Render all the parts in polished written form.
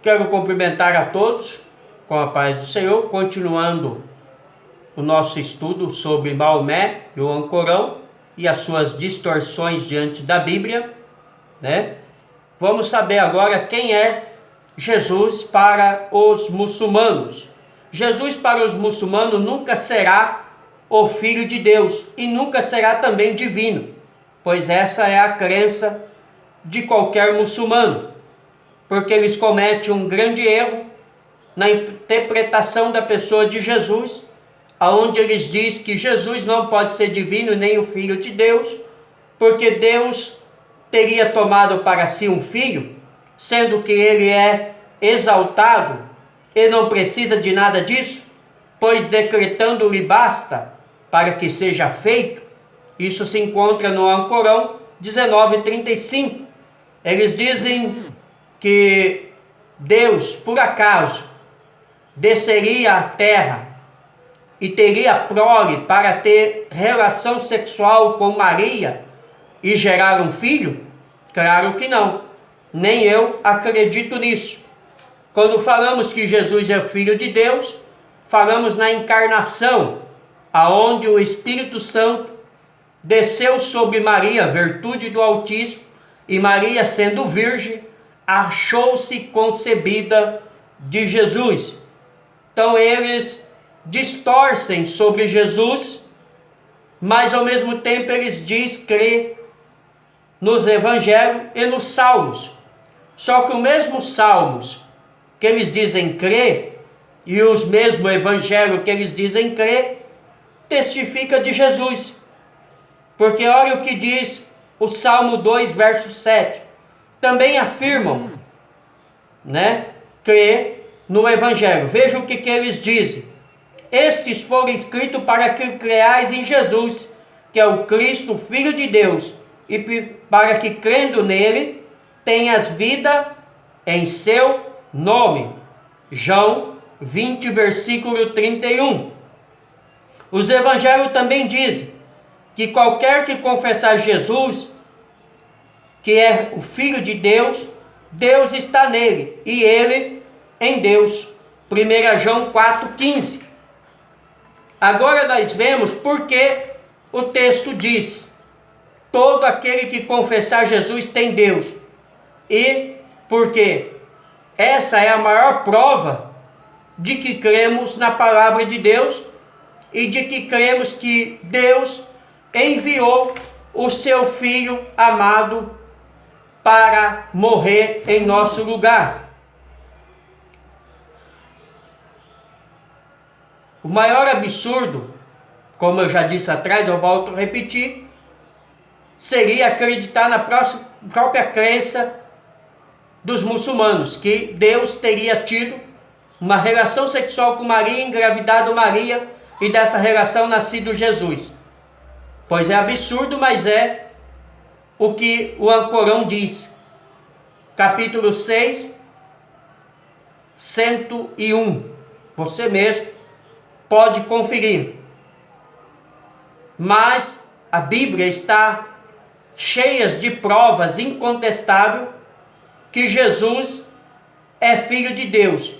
Quero cumprimentar a todos com a paz do Senhor, continuando o nosso estudo sobre Maomé e o Alcorão e as suas distorções diante da Bíblia, né? Vamos saber agora quem é Jesus para os muçulmanos. Jesus para os muçulmanos nunca será o Filho de Deus e nunca será também divino, pois essa é a crença de qualquer muçulmano, porque eles cometem um grande erro na interpretação da pessoa de Jesus, aonde eles dizem que Jesus não pode ser divino nem o Filho de Deus, porque Deus teria tomado para si um filho, sendo que ele é exaltado e não precisa de nada disso, pois decretando-lhe basta para que seja feito. Isso se encontra no Alcorão 19:35. Eles dizem que Deus, por acaso, desceria à terra e teria prole para ter relação sexual com Maria e gerar um filho? Claro que não. Nem eu acredito nisso. Quando falamos que Jesus é o Filho de Deus, falamos na encarnação, aonde o Espírito Santo desceu sobre Maria, virtude do Altíssimo, e Maria, sendo virgem, achou-se concebida de Jesus. Então eles distorcem sobre Jesus, mas ao mesmo tempo eles dizem crer nos evangelhos e nos salmos. Só que o mesmo salmos que eles dizem crer e os mesmos evangelhos que eles dizem crer testifica de Jesus. Porque olha o que diz o Salmo 2, verso 7. Também afirmam, crer no evangelho. Veja o que eles dizem. Estes foram escritos para que creais em Jesus, que é o Cristo, Filho de Deus, e para que, crendo nele, tenhas vida em seu nome. João 20, versículo 31. Os evangelhos também dizem que qualquer que confessar Jesus, que é o Filho de Deus, Deus está nele e ele em Deus. 1 João 4,15. Agora nós vemos porque o texto diz: todo aquele que confessar Jesus tem Deus. E porque essa é a maior prova de que cremos na palavra de Deus e de que cremos que Deus enviou o seu Filho amado para morrer em nosso lugar. O maior absurdo, como eu já disse atrás, eu volto a repetir, seria acreditar na própria crença dos muçulmanos, que Deus teria tido uma relação sexual com Maria, engravidado Maria, e dessa relação nascido Jesus. Pois é absurdo, mas é o que o Alcorão diz. Capítulo 6, 101. Você mesmo pode conferir. Mas a Bíblia está cheia de provas incontestáveis que Jesus é Filho de Deus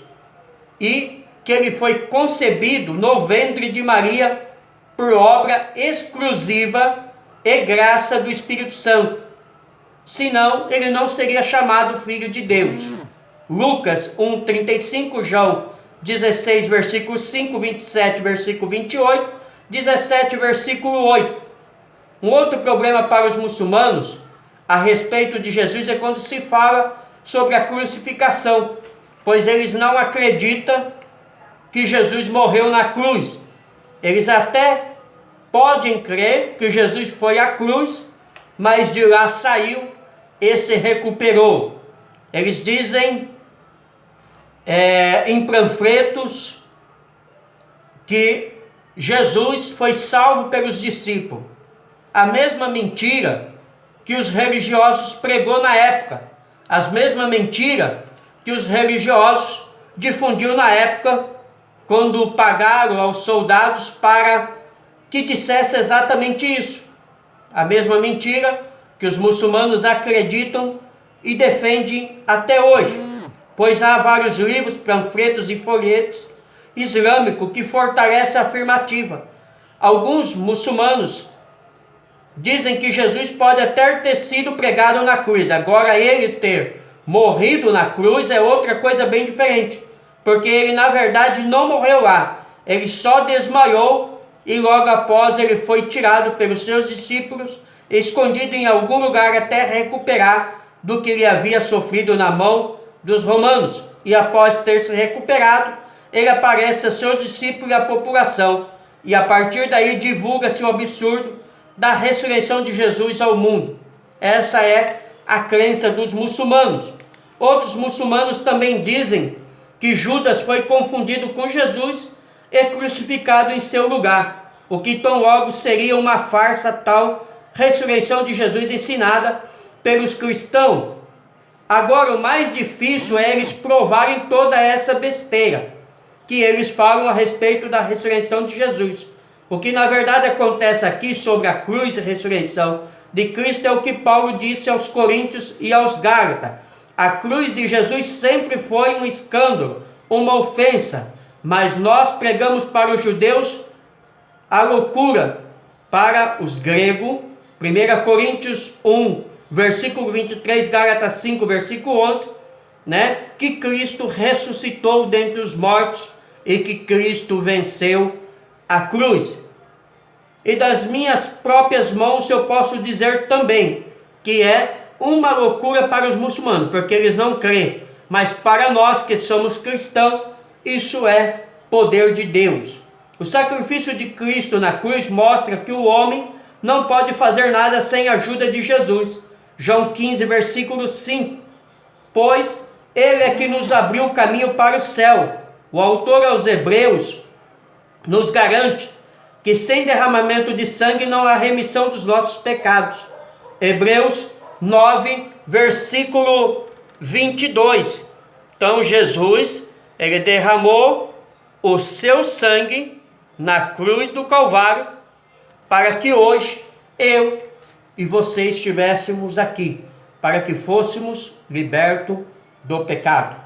e que ele foi concebido no ventre de Maria por obra exclusiva e graça do Espírito Santo. Senão, ele não seria chamado Filho de Deus. Lucas 1:35, João 16, versículo 5, 27, versículo 28, 17, versículo 8. Um outro problema para os muçulmanos a respeito de Jesus é quando se fala sobre a crucificação, pois eles não acreditam que Jesus morreu na cruz. Eles até podem crer que Jesus foi à cruz, mas de lá saiu e se recuperou. Eles dizem em panfletos que Jesus foi salvo pelos discípulos. A mesma mentira que os religiosos pregou na época. As mesmas mentiras que os religiosos difundiu na época, quando pagaram aos soldados para que dissesse exatamente isso. A mesma mentira que os muçulmanos acreditam e defendem até hoje. pois há vários livros, panfletos e folhetos islâmicos que fortalecem a afirmativa. Alguns muçulmanos dizem que Jesus pode até ter sido pregado na cruz. Agora, ele ter morrido na cruz é outra coisa bem diferente, porque ele na verdade não morreu lá. Ele só desmaiou e logo após ele foi tirado pelos seus discípulos, escondido em algum lugar até recuperar do que ele havia sofrido na mão dos romanos. E após ter se recuperado, ele aparece a seus discípulos e à população. E a partir daí divulga-se o absurdo da ressurreição de Jesus ao mundo. Essa é a crença dos muçulmanos. Outros muçulmanos também dizem que Judas foi confundido com Jesus e crucificado em seu lugar, o que tão logo seria uma farsa tal ressurreição de Jesus ensinada pelos cristãos. Agora, o mais difícil é eles provarem toda essa besteira que eles falam a respeito da ressurreição de Jesus. O que na verdade acontece aqui sobre a cruz e a ressurreição de Cristo é o que Paulo disse aos Coríntios e aos Gálatas. A cruz de Jesus sempre foi um escândalo, uma ofensa, mas nós pregamos para os judeus a loucura, para os gregos. 1 Coríntios 1, versículo 23, Gálatas 5, versículo 11, que Cristo ressuscitou dentre os mortos e que Cristo venceu a cruz. E das minhas próprias mãos eu posso dizer também que é uma loucura para os muçulmanos, porque eles não creem, mas para nós que somos cristãos, isso é poder de Deus. O sacrifício de Cristo na cruz mostra que o homem não pode fazer nada sem a ajuda de Jesus. João 15, versículo 5. Pois ele é que nos abriu o caminho para o céu. O autor aos Hebreus nos garante que sem derramamento de sangue não há remissão dos nossos pecados. Hebreus 9, versículo 22. Então Jesus, ele derramou o seu sangue na cruz do Calvário para que hoje eu e você estivéssemos aqui, para que fôssemos libertos do pecado.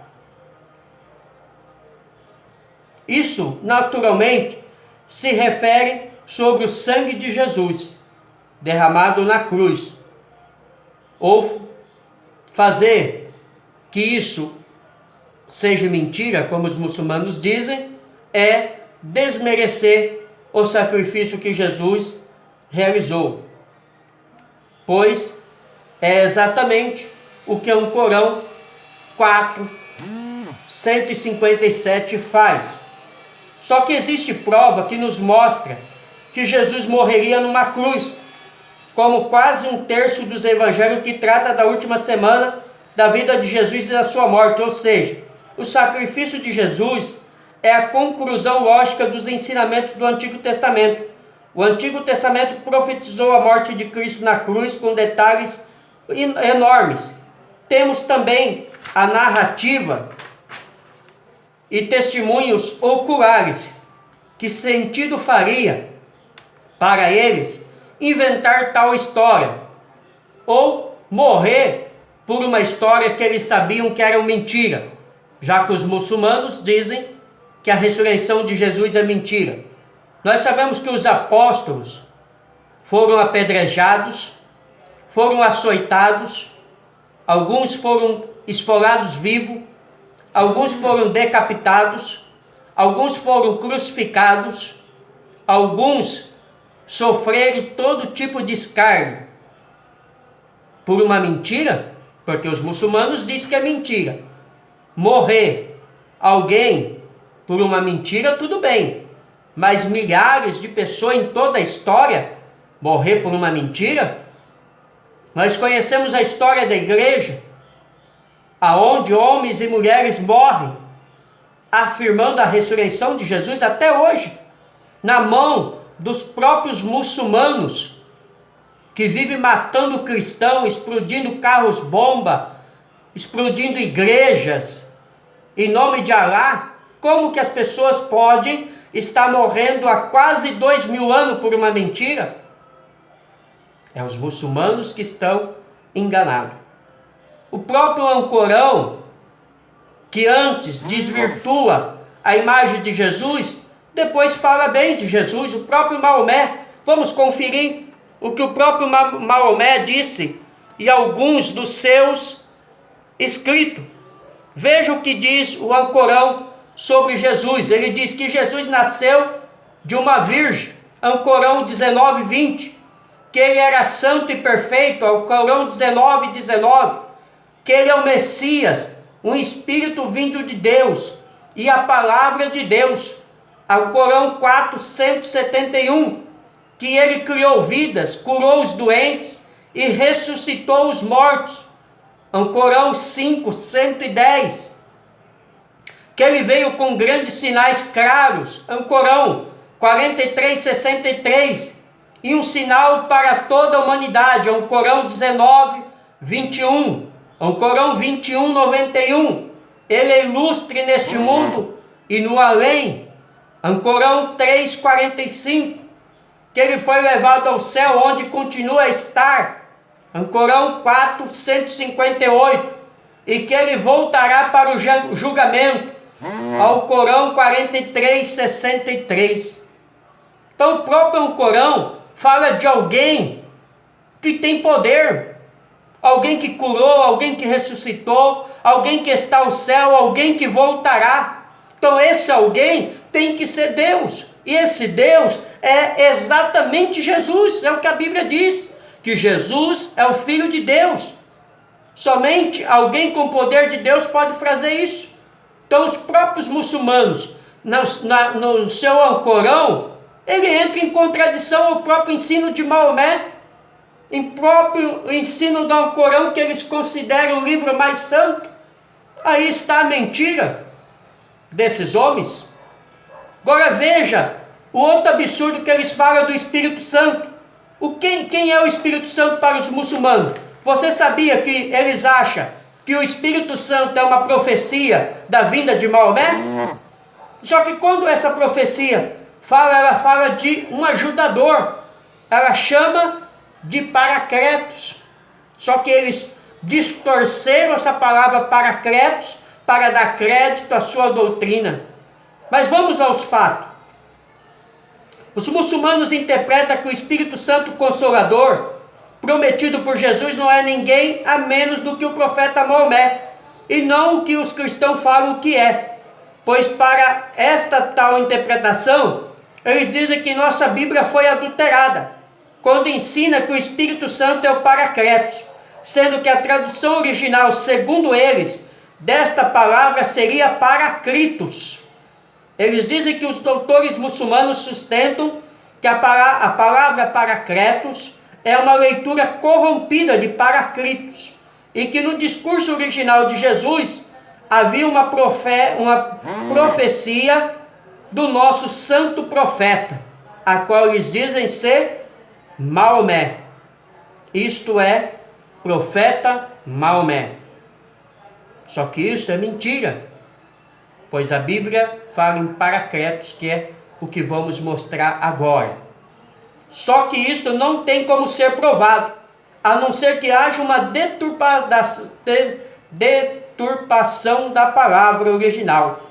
Isso, naturalmente, se refere sobre o sangue de Jesus, derramado na cruz. Ou fazer que isso seja mentira, como os muçulmanos dizem, é desmerecer o sacrifício que Jesus realizou. Pois é exatamente o que o Corão 4:157 faz. Só que existe prova que nos mostra que Jesus morreria numa cruz, como quase um terço dos evangelhos que trata da última semana da vida de Jesus e da sua morte. Ou seja, o sacrifício de Jesus é a conclusão lógica dos ensinamentos do Antigo Testamento. O Antigo Testamento profetizou a morte de Cristo na cruz com detalhes enormes. Temos também a narrativa e testemunhos oculares. Que sentido faria para eles inventar tal história ou morrer por uma história que eles sabiam que era mentira, já que os muçulmanos dizem que a ressurreição de Jesus é mentira. Nós sabemos que os apóstolos foram apedrejados, foram açoitados, alguns foram esfolados vivos, alguns foram decapitados, alguns foram crucificados, alguns sofreram todo tipo de escárnio por uma mentira, porque os muçulmanos dizem que é mentira. Morrer alguém por uma mentira, tudo bem, mas milhares de pessoas em toda a história morrer por uma mentira? Nós conhecemos a história da igreja, aonde homens e mulheres morrem afirmando a ressurreição de Jesus até hoje, na mão dos próprios muçulmanos, que vivem matando cristãos, explodindo carros-bomba, explodindo igrejas, em nome de Alá. Como que as pessoas podem estar morrendo há quase 2000 anos por uma mentira? É os muçulmanos que estão enganados. O próprio Alcorão que antes desvirtua a imagem de Jesus, depois fala bem de Jesus, o próprio Maomé. Vamos conferir o que o próprio Maomé disse e alguns dos seus escritos. Veja o que diz o Alcorão sobre Jesus. Ele diz que Jesus nasceu de uma virgem, Alcorão 19:20, que ele era santo e perfeito, Alcorão 19:19, que ele é o Messias, um espírito vindo de Deus e a palavra de Deus, Alcorão 4:171, que ele criou vidas, curou os doentes e ressuscitou os mortos, Alcorão 5:110, que ele veio com grandes sinais claros, Alcorão 43:63, e um sinal para toda a humanidade, Alcorão 19:21, Alcorão 21:91, ele é ilustre neste mundo e no além, Alcorão 3:45, que ele foi levado ao céu, onde continua a estar, Alcorão 4:158, e que ele voltará para o julgamento, Alcorão 43:63. Então o próprio Alcorão fala de alguém que tem poder, alguém que curou, alguém que ressuscitou, alguém que está ao céu, alguém que voltará. Então esse alguém tem que ser Deus, e esse Deus é exatamente Jesus. É o que a Bíblia diz, que Jesus é o Filho de Deus. Somente alguém com o poder de Deus pode fazer isso. Então os próprios muçulmanos, no seu Alcorão, ele entra em contradição ao próprio ensino de Maomé, em próprio ensino do Alcorão, que eles consideram o livro mais santo. Aí está a mentira desses homens. Agora veja o outro absurdo que eles falam do Espírito Santo. Quem é o Espírito Santo para os muçulmanos? Você sabia que eles acham que o Espírito Santo é uma profecia da vinda de Maomé? Só que quando essa profecia ela fala de um ajudador, ela chama de Paracletos. Só que eles distorceram essa palavra Paracletos para dar crédito à sua doutrina. Mas vamos aos fatos. Os muçulmanos interpretam que o Espírito Santo Consolador, prometido por Jesus, não é ninguém a menos do que o profeta Maomé, e não o que os cristãos falam que é. Pois para esta tal interpretação, eles dizem que nossa Bíblia foi adulterada, quando ensina que o Espírito Santo é o Paracletos, sendo que a tradução original, segundo eles, desta palavra seria Paraclitos. Eles dizem que os doutores muçulmanos sustentam que a palavra Paracletos é uma leitura corrompida de Paraclitos, e que no discurso original de Jesus havia uma profecia do nosso santo profeta, a qual eles dizem ser Maomé. Isto é, profeta Maomé. Só que isso é mentira, pois a Bíblia fala em Paracletos, que é o que vamos mostrar agora. Só que isso não tem como ser provado, a não ser que haja uma deturpação da palavra original.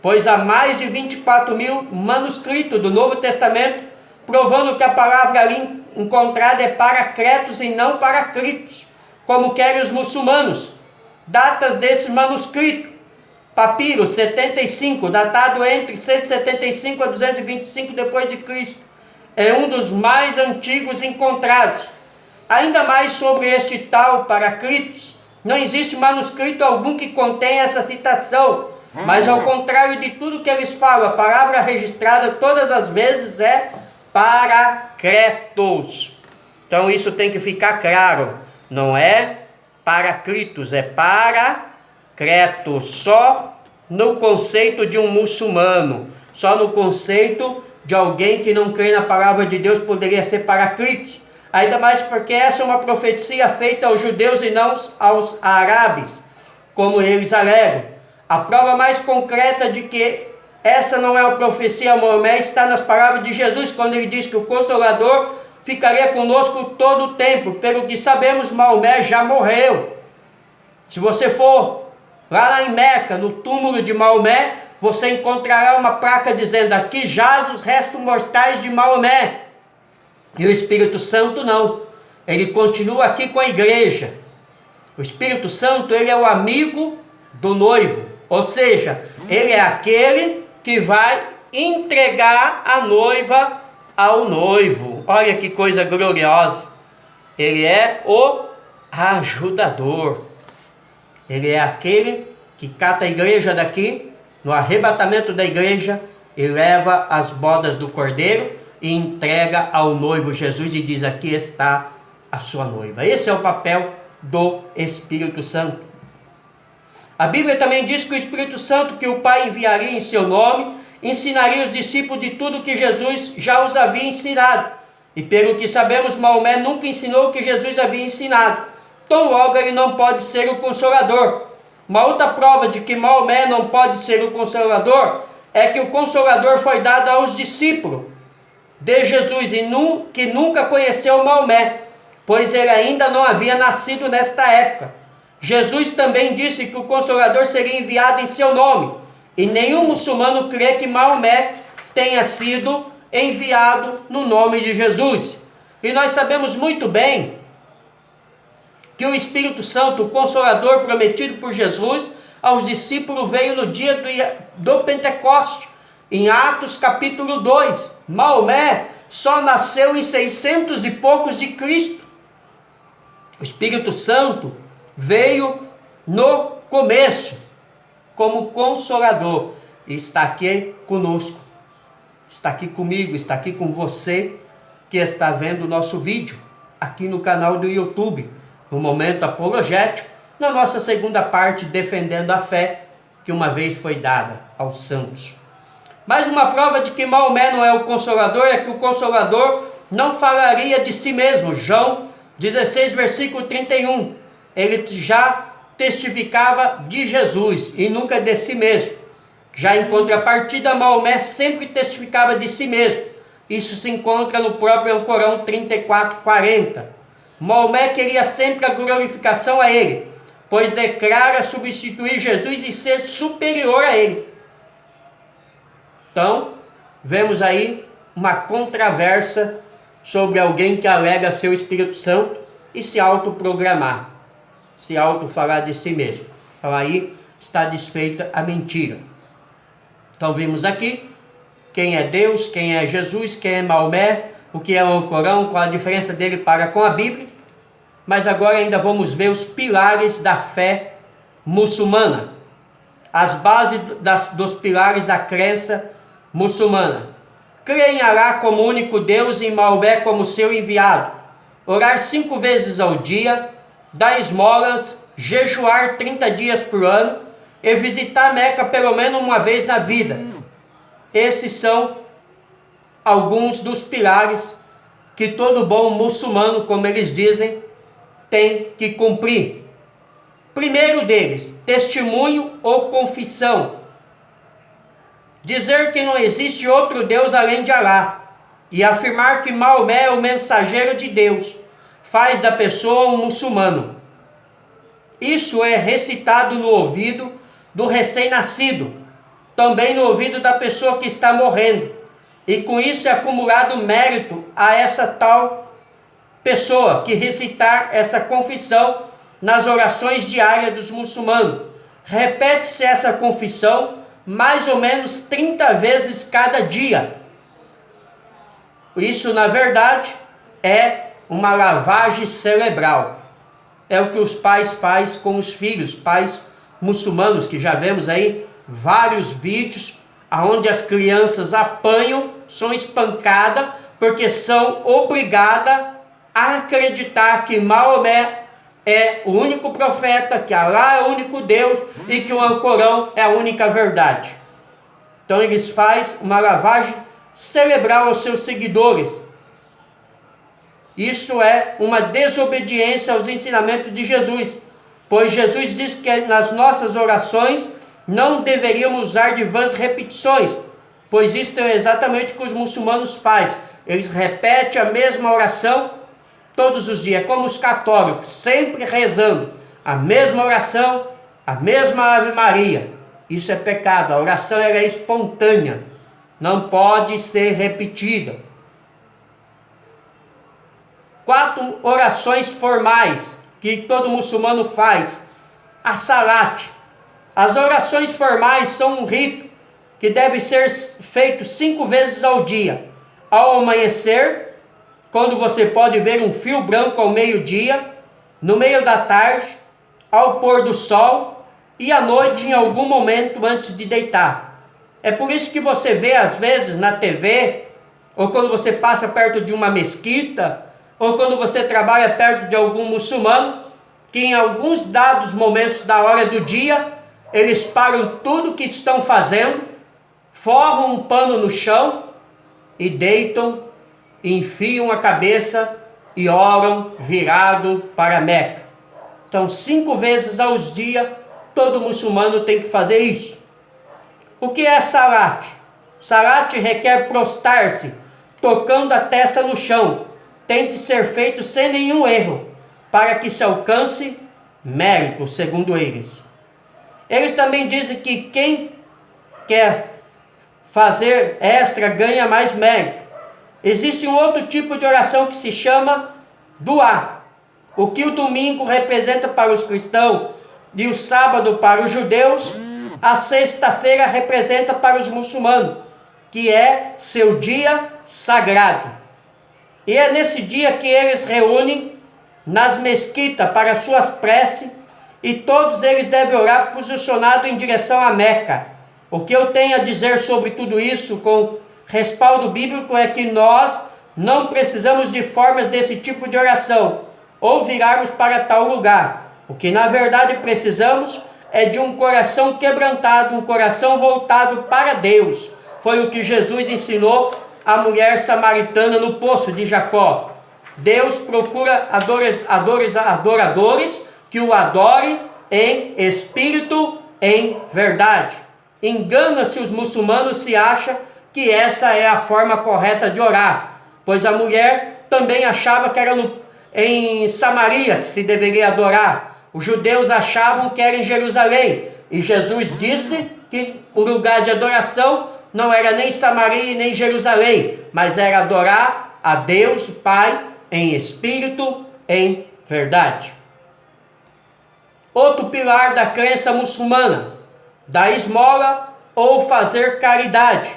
Pois há mais de 24.000 manuscritos do Novo Testamento, provando que a palavra ali encontrada é Paracletos e não Paraclitos, como querem os muçulmanos. Datas desses manuscritos: Papiro 75, datado entre 175 a 225 depois de Cristo. É um dos mais antigos encontrados. Ainda mais sobre este tal Paraclitos, não existe manuscrito algum que contenha essa citação, mas ao contrário de tudo que eles falam, a palavra registrada todas as vezes é Paracletos. Então isso tem que ficar claro, não é Paraclitos, é Paracletos, só no conceito de um muçulmano, só no conceito de alguém que não crê na palavra de Deus poderia ser Paraclitos. Ainda mais porque essa é uma profecia feita aos judeus e não aos árabes, como eles alegam. A prova mais concreta de que essa não é uma profecia a Maomé está nas palavras de Jesus, quando ele diz que o Consolador ficaria conosco todo o tempo. Pelo que sabemos, Maomé já morreu. Se você for Lá em Meca, no túmulo de Maomé, você encontrará uma placa dizendo: aqui jaz os restos mortais de Maomé. E o Espírito Santo não. Ele continua aqui com a igreja. O Espírito Santo, ele é o amigo do noivo. Ou seja, ele é aquele que vai entregar a noiva ao noivo. Olha que coisa gloriosa. Ele é o ajudador. Ele é aquele que cata a igreja daqui, no arrebatamento da igreja, e leva as bodas do cordeiro e entrega ao noivo Jesus e diz: aqui está a sua noiva. Esse é o papel do Espírito Santo. A Bíblia também diz que o Espírito Santo, que o Pai enviaria em seu nome, ensinaria os discípulos de tudo que Jesus já os havia ensinado. E pelo que sabemos, Maomé nunca ensinou o que Jesus havia ensinado. Então logo ele não pode ser o Consolador. Uma outra prova de que Maomé não pode ser o Consolador é que o Consolador foi dado aos discípulos de Jesus e que nunca conheceu Maomé, pois ele ainda não havia nascido nesta época. Jesus também disse que o Consolador seria enviado em seu nome, e nenhum muçulmano crê que Maomé tenha sido enviado no nome de Jesus. E nós sabemos muito bem que o Espírito Santo, o Consolador prometido por Jesus aos discípulos, veio no dia do Pentecoste, em Atos capítulo 2. Maomé só nasceu em 600 e poucos de Cristo. O Espírito Santo veio no começo, como Consolador, e está aqui conosco, está aqui comigo, está aqui com você, que está vendo o nosso vídeo, aqui no canal do YouTube, no Momento Apologético, na nossa segunda parte, defendendo a fé, que uma vez foi dada aos santos. Mais uma prova de que Maomé não é o Consolador, é que o Consolador não falaria de si mesmo. João 16, versículo 31. Ele já testificava de Jesus e nunca de si mesmo. Já em contrapartida, Maomé sempre testificava de si mesmo. Isso se encontra no próprio Alcorão 34:40. Maomé queria sempre a glorificação a ele, pois declara substituir Jesus e ser superior a ele. Então, vemos aí uma controvérsia sobre alguém que alega ser o Espírito Santo e se autoprogramar, se autofalar de si mesmo. Então aí está desfeita a mentira. Então vimos aqui quem é Deus, quem é Jesus, quem é Maomé, o que é o Alcorão, qual a diferença dele para com a Bíblia. Mas agora ainda vamos ver os pilares da fé muçulmana, as bases dos pilares da crença muçulmana. Crer em Alá como único Deus e em Maomé como seu enviado, orar 5 vezes ao dia, dar esmolas, jejuar 30 dias por ano e visitar Meca pelo menos uma vez na vida. Esses são alguns dos pilares que todo bom muçulmano, como eles dizem, tem que cumprir. Primeiro deles, testemunho ou confissão. Dizer que não existe outro Deus além de Alá e afirmar que Maomé é o mensageiro de Deus faz da pessoa um muçulmano. Isso é recitado no ouvido do recém-nascido, também no ouvido da pessoa que está morrendo, e com isso é acumulado mérito a essa tal pessoa que recitar essa confissão nas orações diárias dos muçulmanos. Repete-se essa confissão mais ou menos 30 vezes cada dia. Isso, na verdade, é uma lavagem cerebral. É o que os pais fazem com os filhos, pais muçulmanos, que já vemos aí vários vídeos onde as crianças apanham, são espancadas, porque são obrigadas a acreditar que Maomé é o único profeta, que Alá é o único Deus e que o Alcorão é a única verdade. Então eles fazem uma lavagem cerebral aos seus seguidores. Isso é uma desobediência aos ensinamentos de Jesus, pois Jesus disse que nas nossas orações não deveríamos usar de vãs repetições, pois isso é exatamente o que os muçulmanos fazem. Eles repetem a mesma oração todos os dias, como os católicos, sempre rezando a mesma oração A mesma Ave Maria. Isso é pecado. A oração ela é espontânea. Não pode ser repetida. 4 orações formais que todo muçulmano faz. A salat. As orações formais são um rito que deve ser feito 5 vezes ao dia. Ao amanhecer, quando você pode ver um fio branco ao meio-dia, no meio da tarde, ao pôr do sol e à noite em algum momento antes de deitar. É por isso que você vê às vezes na TV, ou quando você passa perto de uma mesquita, ou quando você trabalha perto de algum muçulmano, que em alguns dados momentos da hora do dia, eles param tudo que estão fazendo, forram um pano no chão e deitam, enfiam a cabeça e oram virado para Meca. Então 5 vezes ao dia, todo muçulmano tem que fazer isso. O que é salat? Salat requer prostrar-se, tocando a testa no chão. Tem que ser feito sem nenhum erro, para que se alcance mérito, segundo eles. Eles também dizem que quem quer fazer extra ganha mais mérito. Existe um outro tipo de oração que se chama duá. O que o domingo representa para os cristãos e o sábado para os judeus, a sexta-feira representa para os muçulmanos, que é seu dia sagrado. E é nesse dia que eles reúnem nas mesquitas para suas preces, e todos eles devem orar posicionado em direção a Meca. O que eu tenho a dizer sobre tudo isso com respaldo bíblico é que nós não precisamos de formas desse tipo de oração, ou virarmos para tal lugar. O que na verdade precisamos é de um coração quebrantado, um coração voltado para Deus. Foi o que Jesus ensinou à mulher samaritana no poço de Jacó. Deus procura adoradores que o adorem em espírito, em verdade. Engana-se os muçulmanos se acha que essa é a forma correta de orar, pois a mulher também achava que era em Samaria que se deveria adorar. Os judeus achavam que era em Jerusalém, e Jesus disse que o lugar de adoração não era nem Samaria nem Jerusalém, mas era adorar a Deus Pai em espírito, em verdade. Outro pilar da crença muçulmana: dar esmola ou fazer caridade.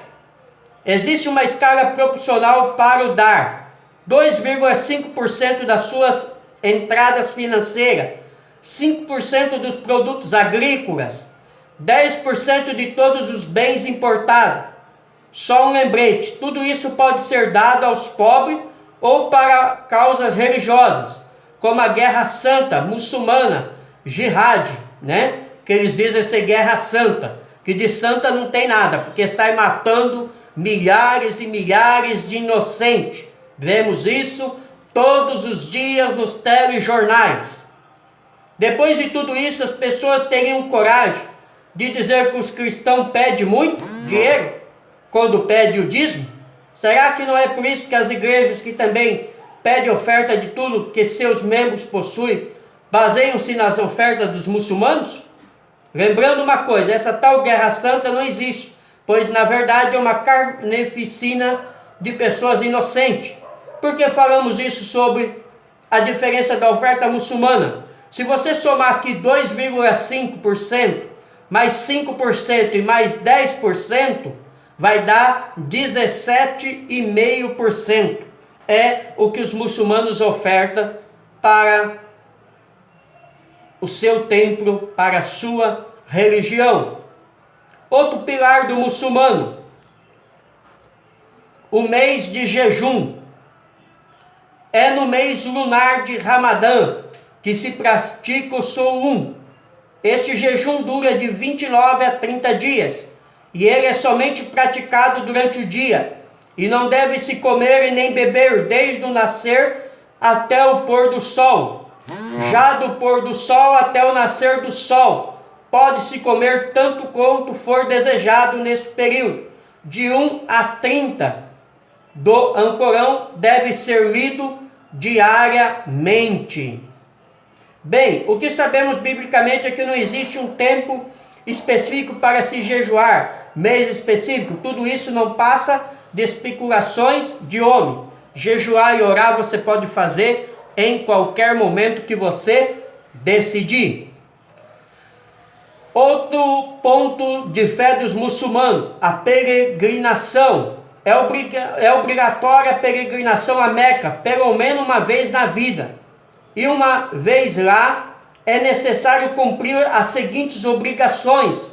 Existe uma escala proporcional para o dar: 2,5% das suas entradas financeiras, 5% dos produtos agrícolas, 10% de todos os bens importados. Só um lembrete: tudo isso pode ser dado aos pobres ou para causas religiosas, como a guerra santa muçulmana, jihad, né? Que eles dizem ser guerra santa, que de santa não tem nada, porque sai matando milhares e milhares de inocentes. Vemos isso todos os dias nos telejornais. Depois de tudo isso, as pessoas teriam coragem de dizer que os cristãos pedem muito dinheiro quando pedem o dízimo? Será que não é por isso que as igrejas que também pedem oferta de tudo que seus membros possuem, baseiam-se nas ofertas dos muçulmanos? Lembrando uma coisa: essa tal guerra santa não existe, pois na verdade é uma carneficina de pessoas inocentes. Por que falamos isso sobre a diferença da oferta muçulmana? Se você somar aqui 2,5%, mais 5% e mais 10%, vai dar 17,5%. É o que os muçulmanos ofertam para o seu templo, para a sua religião. Outro pilar do muçulmano: o mês de jejum. É no mês lunar de Ramadã que se pratica o Soum. Este jejum dura de 29 a 30 dias, e ele é somente praticado durante o dia, e não deve se comer e nem beber desde o nascer até o pôr do sol. Já do pôr do sol até o nascer do sol, pode-se comer tanto quanto for desejado nesse período. De 1 a 30 do Alcorão deve ser lido diariamente. Bem, o que sabemos biblicamente é que não existe um tempo específico para se jejuar, mês específico. Tudo isso não passa de especulações de homem. Jejuar e orar você pode fazer em qualquer momento que você decidir. Outro ponto de fé dos muçulmanos, a peregrinação. É obrigatória a peregrinação a Meca, pelo menos uma vez na vida. E uma vez lá, é necessário cumprir as seguintes obrigações: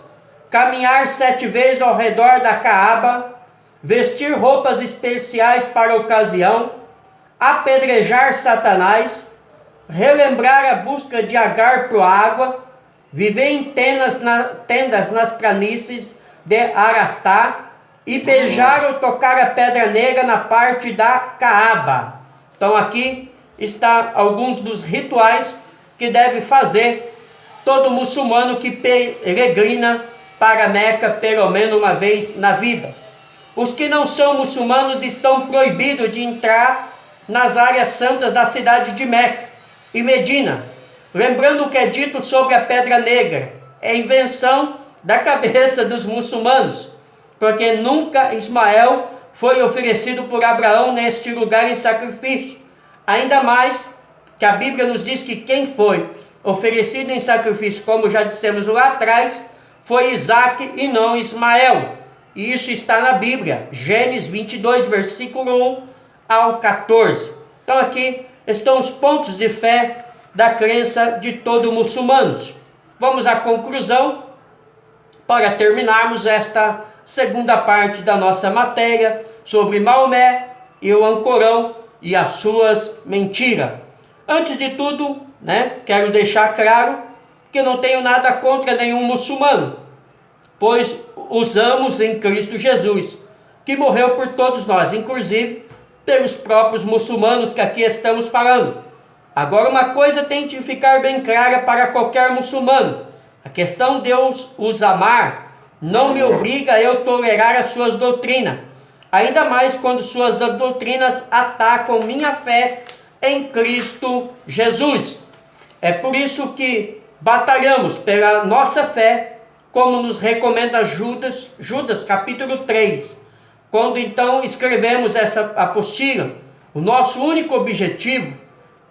caminhar 7 vezes ao redor da Caaba, vestir roupas especiais para a ocasião, apedrejar Satanás, relembrar a busca de Agar por água, viver em tendas nas planícies de Arastá e beijar ou tocar a pedra negra na parte da Caaba. Então aqui está alguns dos rituais que deve fazer todo muçulmano que peregrina para Meca pelo menos uma vez na vida. Os que não são muçulmanos estão proibidos de entrar nas áreas santas da cidade de Meca e Medina. Lembrando o que é dito sobre a pedra negra, é invenção da cabeça dos muçulmanos, porque nunca Ismael foi oferecido por Abraão neste lugar em sacrifício. Ainda mais que a Bíblia nos diz que quem foi oferecido em sacrifício, como já dissemos lá atrás, foi Isaac e não Ismael. E isso está na Bíblia, Gênesis 22, versículo 1 ao 14. Então aqui estão os pontos de fé da crença de todo muçulmanos. Vamos à conclusão para terminarmos esta segunda parte da nossa matéria sobre Maomé e o Alcorão e as suas mentiras. Antes de tudo, quero deixar claro que não tenho nada contra nenhum muçulmano, pois usamos em Cristo Jesus, que morreu por todos nós, inclusive pelos próprios muçulmanos que aqui estamos falando. Agora uma coisa tem que ficar bem clara para qualquer muçulmano: a questão de Deus os amar não me obriga a eu tolerar as suas doutrinas, ainda mais quando suas doutrinas atacam minha fé em Cristo Jesus. É por isso que batalhamos pela nossa fé, como nos recomenda Judas capítulo 3. Quando então escrevemos essa apostila, o nosso único objetivo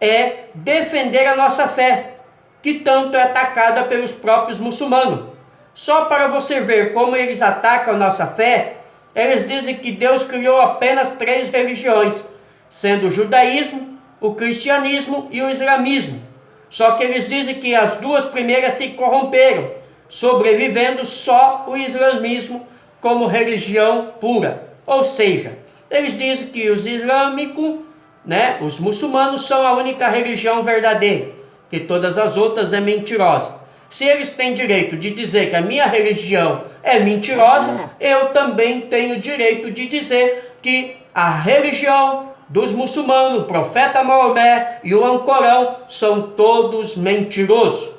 é defender a nossa fé, que tanto é atacada pelos próprios muçulmanos. Só para você ver como eles atacam a nossa fé, eles dizem que Deus criou apenas 3 religiões, sendo o judaísmo, o cristianismo e o islamismo. Só que eles dizem que as 2 primeiras se corromperam, sobrevivendo só o islamismo como religião pura. Ou seja, eles dizem que os islâmicos, os muçulmanos são a única religião verdadeira, que todas as outras é mentirosa. Se eles têm direito de dizer que a minha religião é mentirosa, eu também tenho direito de dizer que a religião dos muçulmanos, o profeta Maomé e o Alcorão são todos mentirosos.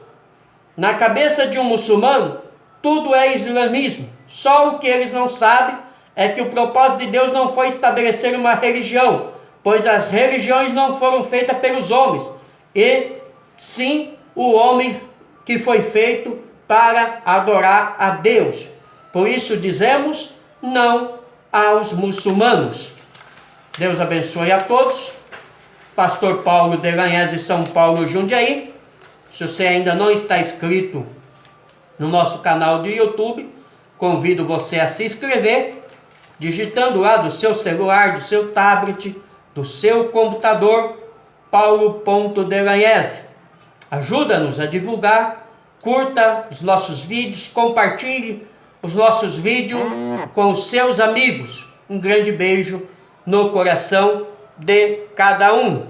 Na cabeça de um muçulmano, tudo é islamismo. Só o que eles não sabem é que o propósito de Deus não foi estabelecer uma religião, pois as religiões não foram feitas pelos homens, e sim o homem que foi feito para adorar a Deus. Por isso dizemos não aos muçulmanos. Deus abençoe a todos. Pastor Paulo Delanhese, São Paulo, Jundiaí. Se você ainda não está inscrito no nosso canal do YouTube, convido você a se inscrever, digitando lá do seu celular, do seu tablet, do seu computador, paulo.delanhese. Ajuda-nos a divulgar, curta os nossos vídeos, compartilhe os nossos vídeos com os seus amigos. Um grande beijo no coração de cada um.